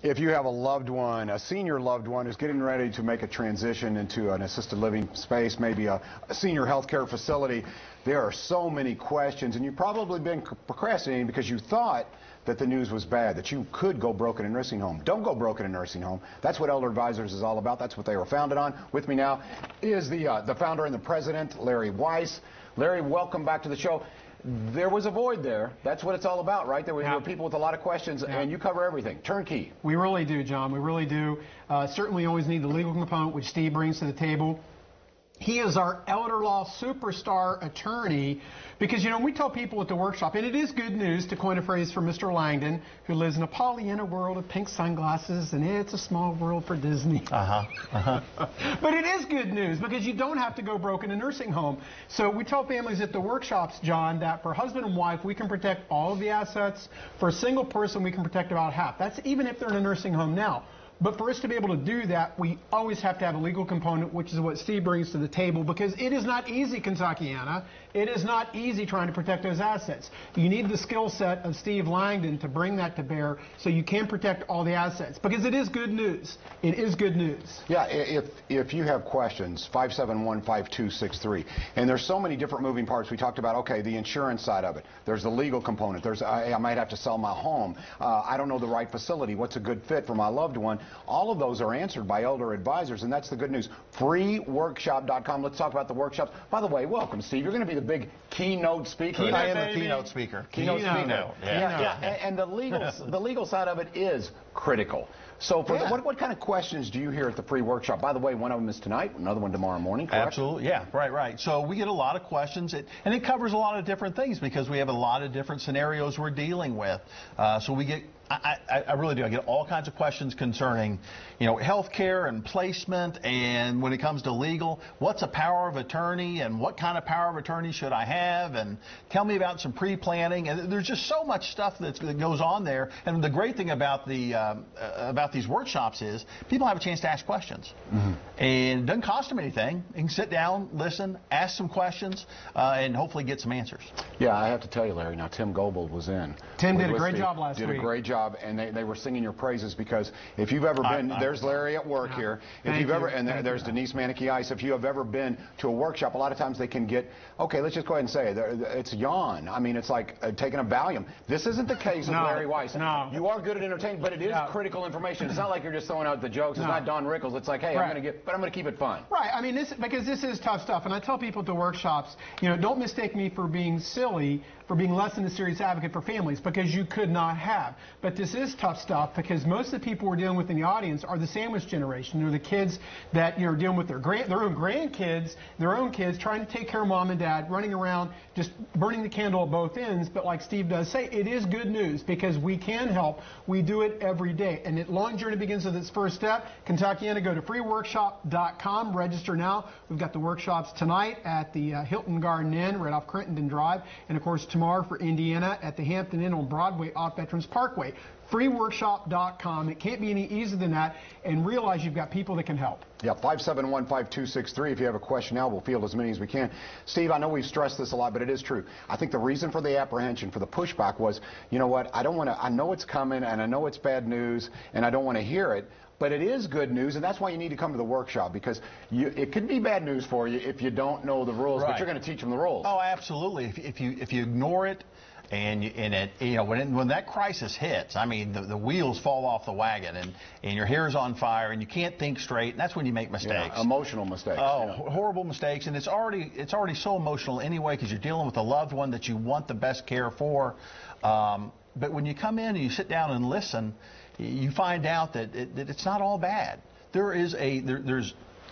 If you have a loved one, a senior loved one who's getting ready to make a transition into an assisted living space, maybe a senior health care facility, there are so many questions, and you've probably been procrastinating because you thought that the news was bad, that you could go broke in a nursing home. Don't go broke in a nursing home. That's what Elder Advisors is all about. That's what they were founded on. With me now is the founder and the president, Larry Weiss. Larry, welcome back to the show. There was a void there. That's what it's all about, right? There were people with a lot of questions, and you cover everything. Turnkey. We really do, John. We really do. Certainly always need the legal component, which Steve brings to the table. He is our elder law superstar attorney because, you know, we tell people at the workshop, and it is good news, to coin a phrase from Mr. Langdon, who lives in a Pollyanna world of pink sunglasses, and it's a small world for Disney. But it is good news because you don't have to go broke in a nursing home. So we tell families at the workshops, John, that for husband and wife, we can protect all of the assets. For a single person, we can protect about half. That's even if they're in a nursing home now. But for us to be able to do that, we always have to have a legal component, which is what Steve brings to the table, because it is not easy, Kentuckiana. It is not easy trying to protect those assets. You need the skill set of Steve Langdon to bring that to bear so you can protect all the assets, because it is good news. It is good news. Yeah, if you have questions, 571-5263. And there's so many different moving parts. We talked about, okay, the insurance side of it. There's the legal component. There's, I might have to sell my home. I don't know the right facility. What's a good fit for my loved one? All of those are answered by Elder Advisors, and that's the good news. Freeworkshop.com. Let's talk about the workshops. By the way, welcome, Steve. You're going to be the big keynote speaker. I am the keynote speaker. Keynote speaker. Yeah. And the legal side of it is critical. So for what kind of questions do you hear at the free workshop? By the way, one of them is tonight, another one tomorrow morning, correct? Absolutely, yeah, right. So we get a lot of questions, and it covers a lot of different things because we have a lot of different scenarios we're dealing with. So we get, I really do, I get all kinds of questions concerning, you know, health care and placement, and when it comes to legal, what's a power of attorney, and what kind of power of attorney should I have, and tell me about some pre-planning, and there's just so much stuff that goes on there. And the great thing about these workshops is people have a chance to ask questions, and it doesn't cost them anything. You can sit down, listen, ask some questions, and hopefully get some answers. Yeah, I have to tell you, Larry, now Tim Gobold was in. Tim did a great job last week. Did a great job, and they were singing your praises, because if you've ever been, there's Larry at work here. If you've ever, and there's Denise Manicky-Ice. If you have ever been to a workshop, a lot of times they can get, okay, let's just go ahead and say it. It's yawn. I mean, it's like taking a Valium. This isn't the case with Larry Weiss. No. You are good at entertaining, but it is critical information. It's not like you're just throwing out the jokes. It's not Don Rickles. It's like, hey, I'm going to keep it fun. Right. I mean, because this is tough stuff, and I tell people at the workshops, you know, don't mistake me for being silly, for being less than a serious advocate for families, because you could not have. But this is tough stuff, because most of the people we're dealing with in the audience are the sandwich generation. They're the kids that, you know, are dealing with their own grandkids, their own kids, trying to take care of mom and dad, running around, just burning the candle at both ends. But like Steve does say, it is good news, because we can help. We do it every day. And the long journey begins with its first step. Kentuckiana, go to freeworkshop.com. Register now. We've got the workshops tonight at the Hilton Garden Inn right off Crittenden Drive. And, of course, tomorrow for Indiana at the Hampton Inn on Broadway off Veterans Parkway. Freeworkshop.com. It can't be any easier than that. And realize you've got people that can help. Yeah, 571-5263. If you have a question now, we'll field as many as we can. Steve, I know we've stressed this a lot, but it is true. I think the reason for the apprehension, for the pushback was, you know what, I know it's coming, and I know it's bad news, and I don't want to hear it. But it is good news, and that's why you need to come to the workshop, because it could be bad news for you if you don't know the rules, but you're going to teach them the rules. Oh, absolutely. If you ignore it, and you know, when that crisis hits, I mean, the wheels fall off the wagon, and your hair's on fire, and you can't think straight, and that's when you make mistakes. Yeah, emotional mistakes. Oh, horrible mistakes, and it's already so emotional anyway, because you're dealing with a loved one that you want the best care for. But when you come in and you sit down and listen, you find out that it's not all bad. There's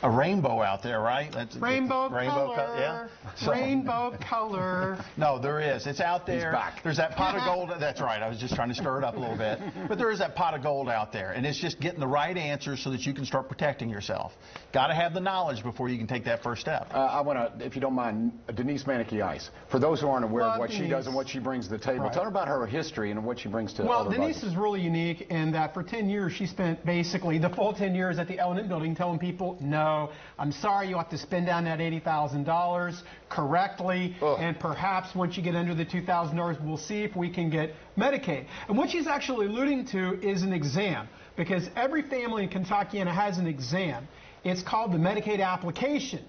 a rainbow out there, right? That's rainbow color. Yeah. So, rainbow color. No, there is. It's out there. He's back. There's that pot of gold. That's right. I was just trying to stir it up a little bit. But there is that pot of gold out there, and it's just getting the right answers so that you can start protecting yourself. Got to have the knowledge before you can take that first step. I want to, if you don't mind, Denise Manicky-Ice. For those who aren't aware of what she does and what she brings to the table, tell her about her history and what she brings to. Well, Denise is really unique in that for 10 years she spent basically the full 10 years at the L&M building telling people no. no, I'm sorry, you have to spend down that $80,000 correctly, and perhaps once you get under the $2,000, we'll see if we can get Medicaid. And what she's actually alluding to is an exam, because every family in Kentuckiana has an exam. It's called the Medicaid application.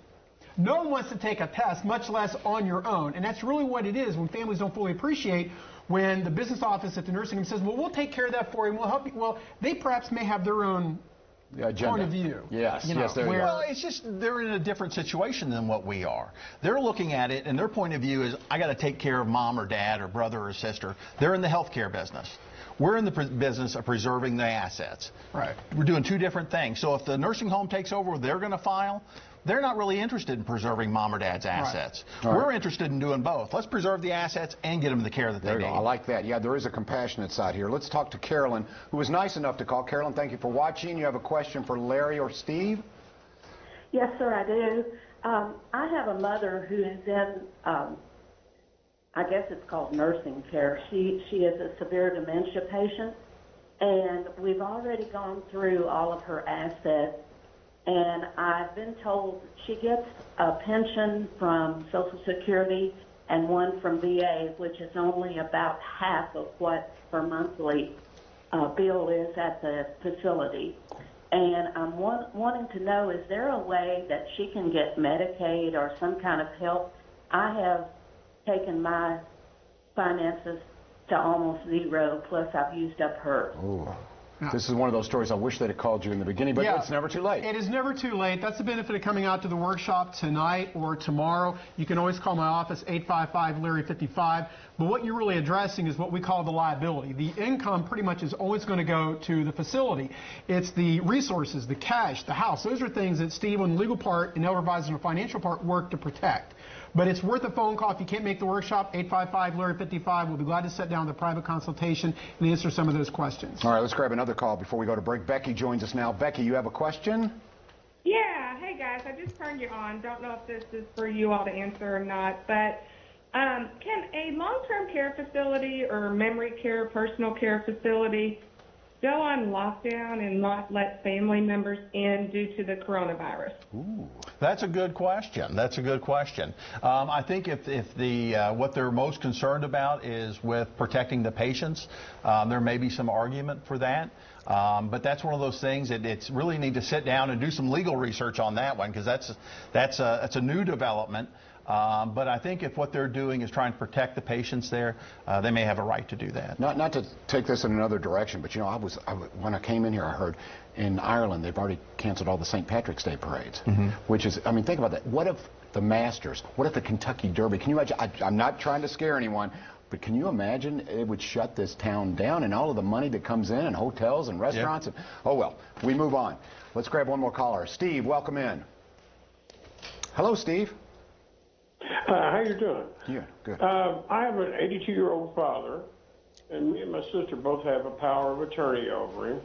No one wants to take a test, much less on your own. And that's really what it is when families don't fully appreciate when the business office at the nursing home says, well, we'll take care of that for you and we'll help you. Well, they perhaps may have their own point of view. Yes, you know, yes, there you go. Well, it's just they're in a different situation than what we are. They're looking at it, and their point of view is, I got to take care of mom or dad or brother or sister. They're in the healthcare business. We're in the business of preserving the assets. Right. We're doing two different things. So if the nursing home takes over, they're going to file. They're not really interested in preserving mom or dad's assets. Right. We're interested in doing both. Let's preserve the assets and get them the care that they need. I like that. Yeah, there is a compassionate side here. Let's talk to Carolyn, who was nice enough to call. Carolyn, thank you for watching. You have a question for Larry or Steve? Yes, sir, I do. I have a mother who is in, I guess it's called nursing care. She is a severe dementia patient, and we've already gone through all of her assets. And I've been told she gets a pension from Social Security and one from VA, which is only about half of what her monthly bill is at the facility. And I'm wanting to know, is there a way that she can get Medicaid or some kind of help? I have taken my finances to almost zero, plus I've used up hers. Ooh. This is one of those stories I wish they'd have called you in the beginning, but it's never too late. It is never too late. That's the benefit of coming out to the workshop tonight or tomorrow. You can always call my office, 855-LARRY-55. But what you're really addressing is what we call the liability. The income pretty much is always going to go to the facility. It's the resources, the cash, the house. Those are things that Steve, on the legal part, and Elder Advisor on the financial part, work to protect. But it's worth a phone call. If you can't make the workshop, 855-LARRY-55. We'll be glad to sit down with a private consultation and answer some of those questions. All right, let's grab another call before we go to break. Becky joins us now. Becky, you have a question? Yeah. Hey, guys. I just turned you on. Don't know if this is for you all to answer or not, but can a long-term care facility or memory care, personal care facility go on lockdown and not let family members in due to the coronavirus? Ooh. That's a good question. That's a good question. I think if the what they're most concerned about is with protecting the patients, there may be some argument for that. But that's one of those things that it's really need to sit down and do some legal research on that one, because that's a new development. But I think if what they're doing is trying to protect the patients there, they may have a right to do that. Not to take this in another direction, but you know, when I came in here, I heard in Ireland they've already canceled all the St. Patrick's Day parades, which is, I mean, think about that. What if the Masters? What if the Kentucky Derby? Can you imagine? I'm not trying to scare anyone, but can you imagine it would shut this town down and all of the money that comes in and hotels and restaurants? Yep. And, oh, well, we move on. Let's grab one more caller. Steve, welcome in. Hello, Steve. How you doing? Yeah, good. I have an 82-year-old father, and me and my sister both have a power of attorney over him.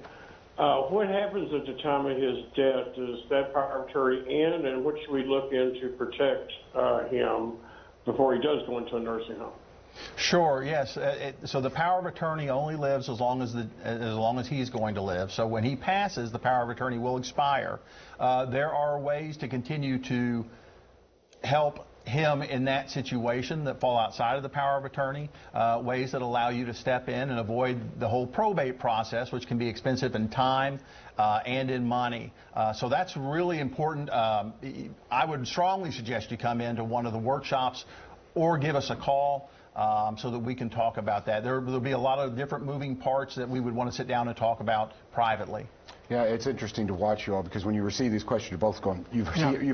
What happens at the time of his death? Does that power of attorney end, and what should we look in to protect him before he does go into a nursing home? Sure. Yes. So the power of attorney only lives as long as he's going to live. So when he passes, the power of attorney will expire. There are ways to continue to help him in that situation that fall outside of the power of attorney, ways that allow you to step in and avoid the whole probate process, which can be expensive in time and in money. So that's really important. I would strongly suggest you come into one of the workshops or give us a call so that we can talk about that. There'll be a lot of different moving parts that we would want to sit down and talk about privately. Yeah, it's interesting to watch you all, because when you receive these questions, you're both going, you've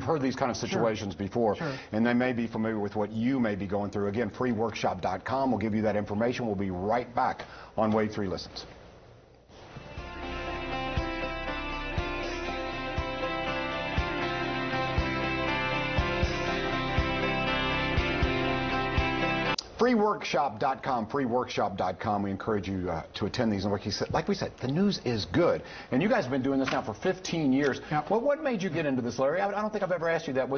heard these kind of situations before, and they may be familiar with what you may be going through. Again, freeworkshop.com will give you that information. We'll be right back on Wave 3 Listens. Freeworkshop.com, freeworkshop.com. We encourage you to attend these. And like we said, the news is good. And you guys have been doing this now for 15 years. Yep. Well, what made you get into this, Larry? I don't think I've ever asked you that.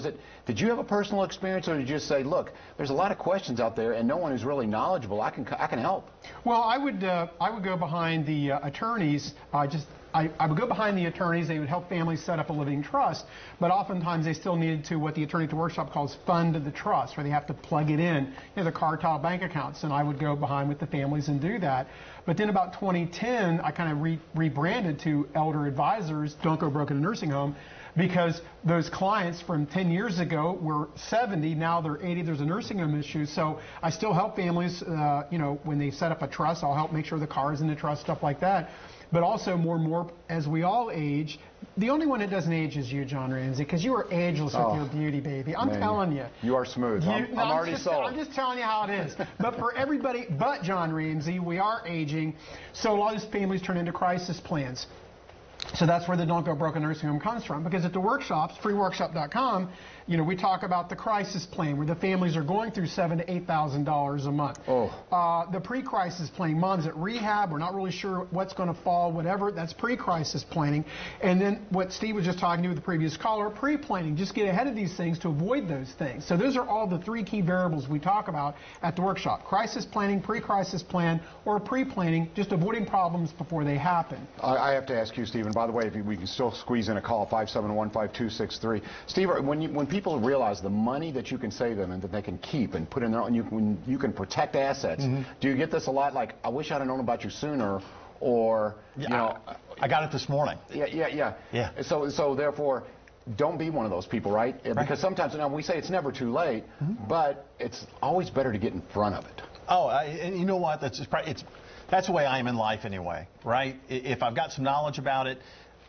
Did you have a personal experience, or did you just say, look, there's a lot of questions out there and no one who's really knowledgeable. I can help. Well, I would go behind the attorneys, just I would go behind the attorneys. They would help families set up a living trust, but oftentimes they still needed to what the attorney at the workshop calls fund the trust, where they have to plug it in, the Cartile bank accounts, and I would go behind with the families and do that. But then about 2010, I kind of rebranded to Elder Advisors, Don't Go Broke in a Nursing Home, because those clients from 10 years ago were 70, now they're 80, there's a nursing home issue. So I still help families, when they set up a trust, I'll help make sure the car is in the trust, stuff like that. But also more and more, as we all age, the only one that doesn't age is you, John Ramsey, because you are ageless with your beauty, baby. I'm telling you. You are smooth. I'm already sold. I'm just telling you how it is. But for everybody but John Ramsey, we are aging. So a lot of these families turn into crisis plans. So that's where the Don't Go Broke in a Nursing Home comes from. Because at the workshops, freeworkshop.com, we talk about the crisis plan where the families are going through $7,000 to $8,000 a month. The pre-crisis planning, mom's at rehab, we're not really sure what's going to fall, whatever, that's pre-crisis planning. And then what Steve was just talking to with the previous caller, pre-planning, just get ahead of these things to avoid those things. So those are all the three key variables we talk about at the workshop. Crisis planning, pre-crisis plan, or pre-planning, just avoiding problems before they happen. I have to ask you, Steve, and by the way, if we can still squeeze in a call, 571-5263. Steve, when people realize the money that you can save them and that they can keep and put in their own, you can protect assets, do you get this a lot like, I wish I'd have known about you sooner, or, I got it this morning. Yeah. So therefore, don't be one of those people, right? Because sometimes, we say it's never too late, but it's always better to get in front of it. Oh, and you know what? That's the way I am in life anyway, right? If I've got some knowledge about it,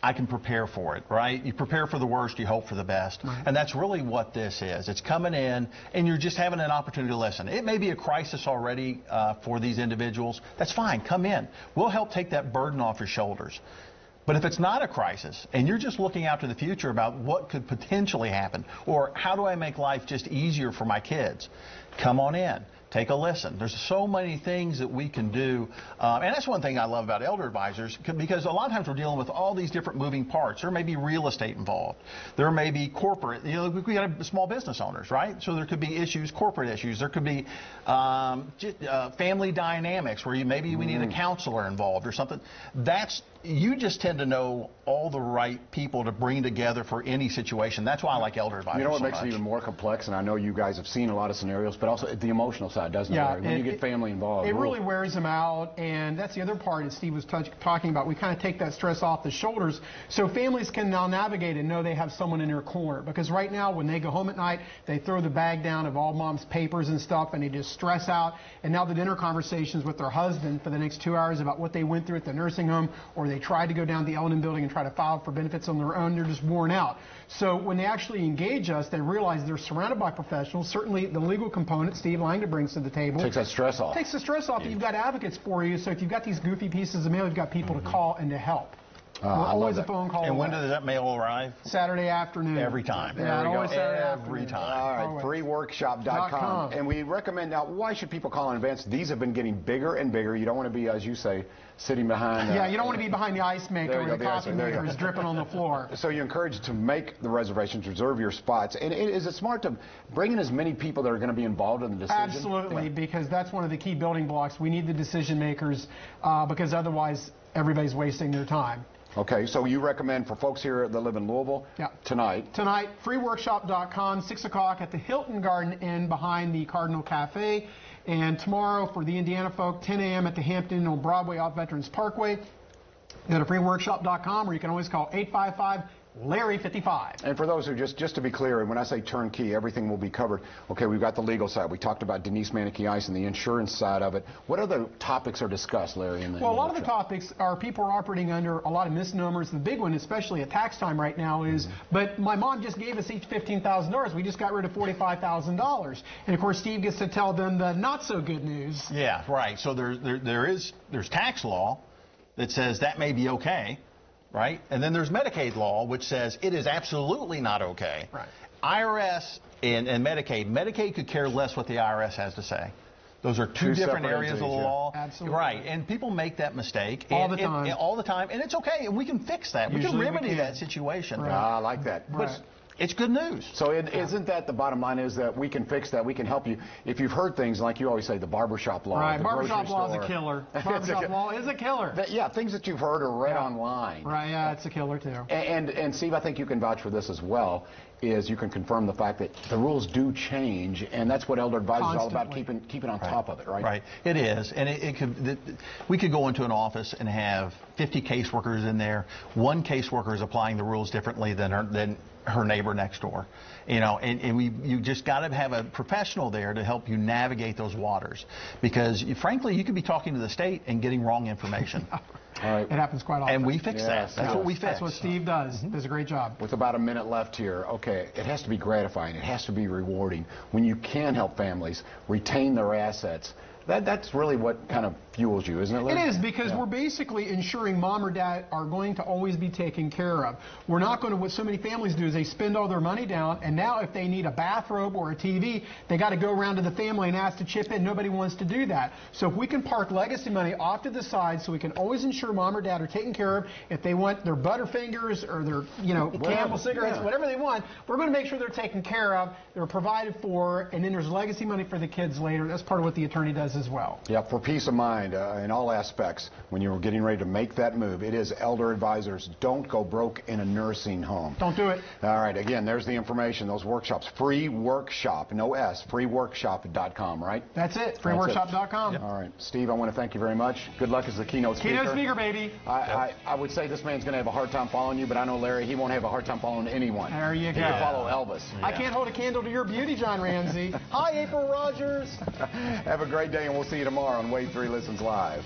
I can prepare for it, right? You prepare for the worst, you hope for the best. And that's really what this is. It's coming in, and you're just having an opportunity to listen. It may be a crisis already for these individuals. That's fine. Come in. We'll help take that burden off your shoulders. But if it's not a crisis, and you're just looking out to the future about what could potentially happen, or how do I make life just easier for my kids, come on in. Take a listen. There's so many things that we can do. And that's one thing I love about Elder Advisors, because a lot of times we're dealing with all these different moving parts. There may be real estate involved. There may be corporate. We got small business owners, right? So there could be issues, corporate issues. There could be family dynamics where maybe we need a counselor involved or something. You just tend to know all the right people to bring together for any situation. That's why I like Elder Advisors. You know what so makes much. it even more complex, and I know you guys have seen a lot of scenarios, but also the emotional side, doesn't it? When you get family involved. It really wears them out, and that's the other part that Steve was talking about. We kind of take that stress off the shoulders so families can now navigate and know they have someone in their corner. Because right now, when they go home at night, they throw the bag down of all mom's papers and stuff, and they just stress out. And now the dinner conversations with their husband for the next 2 hours about what they went through at the nursing home, or they tried to go down the L&M building and try to file for benefits on their own, they're just worn out. So when they actually engage us, they realize they're surrounded by professionals. Certainly the legal component Steve Langdon brings to the table. Takes that stress off. Takes the stress off. You've got advocates for you. So if you've got these goofy pieces of mail, you've got people to call and to help. We're always a phone call And when away. does that mail arrive? Saturday afternoon. Every time. Yeah, always Saturday Every afternoon. time. All right, freeworkshop.com. And we recommend, now, why should people call in advance? These have been getting bigger and bigger. You don't want to be, as you say, sitting behind. Yeah, you don't want to be behind the ice maker where the coffee maker is dripping on the floor. So you encourage to make the reservations, reserve your spots. And is it smart to bring in as many people that are going to be involved in the decision? Absolutely, because that's one of the key building blocks. We need the decision makers because otherwise everybody's wasting their time. Okay, so you recommend for folks here that live in Louisville tonight, freeworkshop.com, 6 o'clock at the Hilton Garden Inn behind the Cardinal Cafe. And tomorrow for the Indiana folk, 10 a.m. at the Hampton Inn on Broadway off Veterans Parkway. Go to freeworkshop.com, or you can always call 855-LARRY-55. And for those who, just to be clear, and when I say turnkey, everything will be covered. Okay, we've got the legal side. We talked about Denise Manicky-Ice and the insurance side of it. What other topics are discussed, Larry? Well, a lot of the topics are people are operating under a lot of misnomers. The big one, especially at tax time right now, is, but my mom just gave us each $15,000. We just got rid of $45,000. And, of course, Steve gets to tell them the not-so-good news. Yeah, right. So there's tax law that says that may be okay. Right? And then there's Medicaid law, which says it is absolutely not okay. Right. IRS and Medicaid. Medicaid could care less what the IRS has to say. Those are two different areas of the law. Absolutely. Right. And people make that mistake. All the time. All the time. And it's okay. And we can fix that. We can remedy that situation. Right. I like that. Right. it's good news. So isn't that the bottom line, is that we can fix that, we can help you. If you've heard things like you always say, the barbershop law, Right, the barbershop grocery law store. is a killer. Barbershop law is a killer. Yeah, things that you've heard or read online. Right, yeah, it's a killer too. And Steve, I think you can vouch for this as well, is you can confirm the fact that the rules do change, and that's what Elder Advisor is all about, keeping on top of it, right? Right, it is, and we could go into an office and have 50 caseworkers in there. One caseworker is applying the rules differently than her neighbor next door, and you just got to have a professional there to help you navigate those waters, because frankly you could be talking to the state and getting wrong information. All right. It happens quite often. And we fix that. That's what we fix. That's what Steve does. Does a great job. With about a minute left here, okay, it has to be gratifying. It has to be rewarding. When you can help families retain their assets, that's really what kind of fuels you, isn't it, Liz? It is, because we're basically ensuring mom or dad are going to always be taken care of. We're not going to, what so many families do is they spend all their money down, and now if they need a bathrobe or a TV, they got to go around to the family and ask to chip in. Nobody wants to do that. So if we can park legacy money off to the side so we can always ensure mom or dad are taken care of, if they want their Butterfingers or their, Camel cigarettes, whatever they want, we're going to make sure they're taken care of, they're provided for, and then there's legacy money for the kids later. That's part of what the attorney does as well. Yeah, for peace of mind in all aspects, when you're getting ready to make that move, it is Elder Advisors. Don't go broke in a nursing home. Don't do it. All right, again, there's the information, those workshops. Free Workshop, no S, freeworkshop.com, right? That's it, freeworkshop.com. All right, Steve, I want to thank you very much. Good luck as the keynote speaker. Keynote speaker, baby. I would say this man's going to have a hard time following you, but I know Larry, he won't have a hard time following anyone. There you go. He can follow Elvis. I can't hold a candle to your beauty, John Ramsey. Hi, April Rogers. Have a great day, and we'll see you tomorrow on Wade 3 Listens Live.